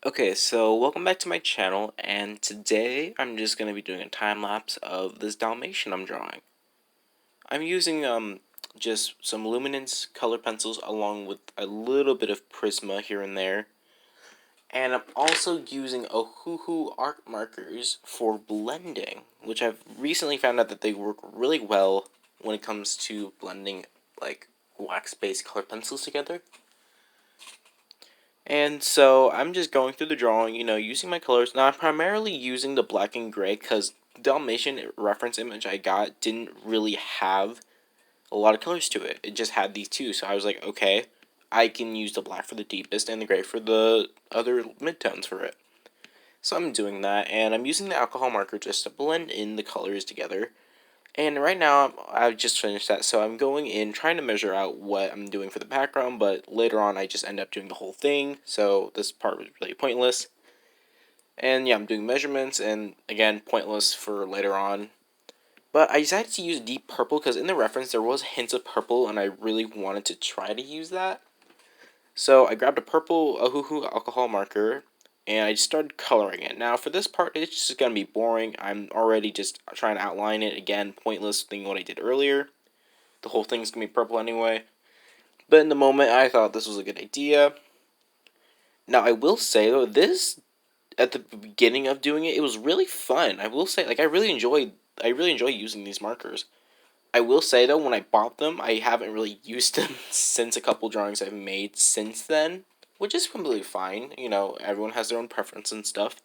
Okay, so welcome back to my channel, and today I'm just going to be doing a time lapse of this dalmation I'm drawing. I'm using just some luminance color pencils along with a little bit of Prisma here and there. And I'm also using Ohuhu art markers for blending, which I've recently found out that they work really well when it comes to blending like wax-based color pencils together. And so I'm just going through the drawing, using my colors. Now I'm primarily using the black and gray because the Dalmatian reference image I got didn't really have a lot of colors to it. It just had these two. So I was like, okay, I can use the black for the deepest and the gray for the other midtones for it. So I'm doing that, and I'm using the alcohol marker just to blend in the colors together. And right now, I've just finished that, so I'm going in trying to measure out what I'm doing for the background, but later on I just end up doing the whole thing, so this part was really pointless. And yeah, I'm doing measurements, and again, pointless for later on. But I decided to use deep purple because in the reference there was hints of purple, and I really wanted to try to use that. So I grabbed a purple Ohuhu alcohol marker, and I just started coloring it. Now for this part, it's just going to be boring. I'm already just trying to outline it. Again, pointless thing what I did earlier. The whole thing's going to be purple anyway. But in the moment, I thought this was a good idea. Now I will say, though, this, at the beginning of doing it, it was really fun. I will say, like, I really enjoy using these markers. I will say though, when I bought them, I haven't really used them since a couple drawings I've made since then, which is completely fine. Everyone has their own preference and stuff.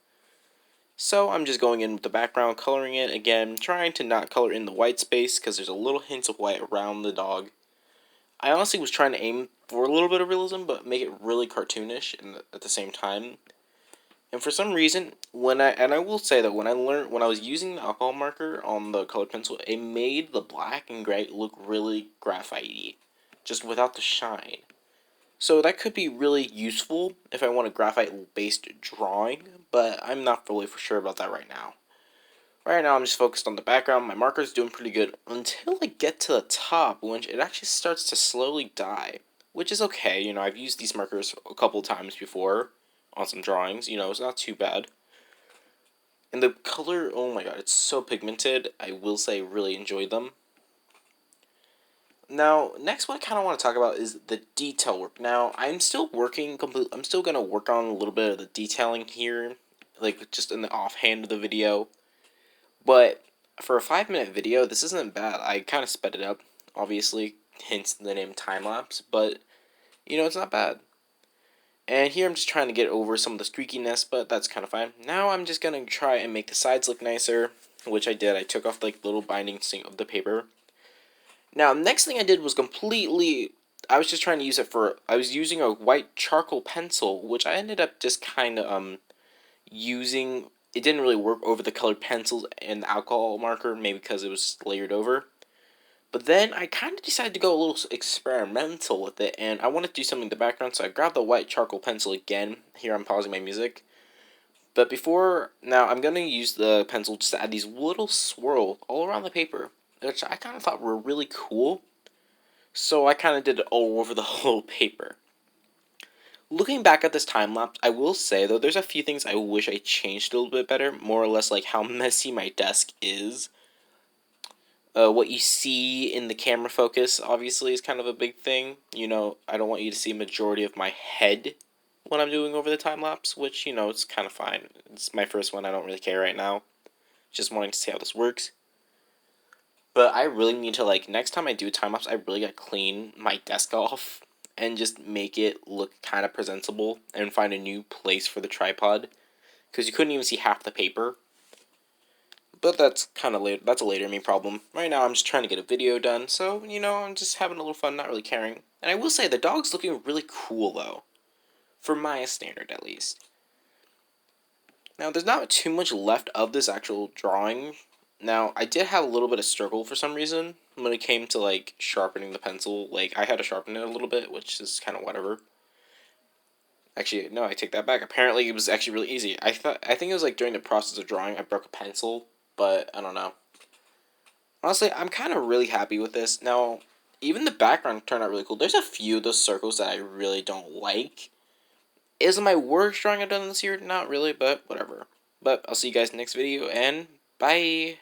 So I'm just going in with the background, coloring it again, trying to not color in the white space because there's a little hint of white around the dog. I honestly was trying to aim for a little bit of realism, but make it really cartoonish at the same time. And for some reason, I will say that when I was using the alcohol marker on the colored pencil, it made the black and gray look really graphite-y, just without the shine. So that could be really useful if I want a graphite-based drawing, but I'm not really for sure about that right now. Right now, I'm just focused on the background. My marker's doing pretty good until I get to the top, when it actually starts to slowly die, which is okay. I've used these markers a couple times before on some drawings. It's not too bad. And the color, oh my god, it's so pigmented. I will say, really enjoyed them. Now, next what I kind of want to talk about is the detail work. Now, I'm still going to work on a little bit of the detailing here, like just in the offhand of the video. But for a 5-minute video, this isn't bad. I kind of sped it up, obviously, hence the name time-lapse, but, it's not bad. And here I'm just trying to get over some of the streakiness, but that's kind of fine. Now I'm just going to try and make the sides look nicer, which I did. I took off like little binding of the paper. Now, next thing I did was I was just trying to use it for, I was using a white charcoal pencil, which I ended up just kind of using. It didn't really work over the colored pencils and the alcohol marker, maybe because it was layered over. But then I kind of decided to go a little experimental with it, and I wanted to do something in the background, so I grabbed the white charcoal pencil again. Here I'm pausing my music. But now I'm going to use the pencil just to add these little swirls all around the paper, which I kind of thought were really cool. So I kind of did it all over the whole paper. Looking back at this time lapse, I will say, though, there's a few things I wish I changed a little bit better, more or less like how messy my desk is. What you see in the camera focus, obviously, is kind of a big thing. I don't want you to see a majority of my head when I'm doing over the time lapse, which, it's kind of fine. It's my first one, I don't really care right now. Just wanting to see how this works. But I really need to, like, next time I do a time lapse, I really gotta clean my desk off and just make it look kind of presentable and find a new place for the tripod. Because you couldn't even see half the paper. But that's kind of late. That's a later me problem. Right now, I'm just trying to get a video done, so I'm just having a little fun, not really caring. And I will say the dog's looking really cool though, for my standard at least. Now, there's not too much left of this actual drawing. Now, I did have a little bit of struggle for some reason when it came to like sharpening the pencil. Like I had to sharpen it a little bit, which is kind of whatever. Actually, no, I take that back. Apparently, it was actually really easy. I think it was like during the process of drawing, I broke a pencil, but I don't know. Honestly, I'm kind of really happy with this. Now, even the background turned out really cool. There's a few of those circles that I really don't like. Is it my worst drawing I've done this year? Not really, but whatever. But I'll see you guys next video, and bye!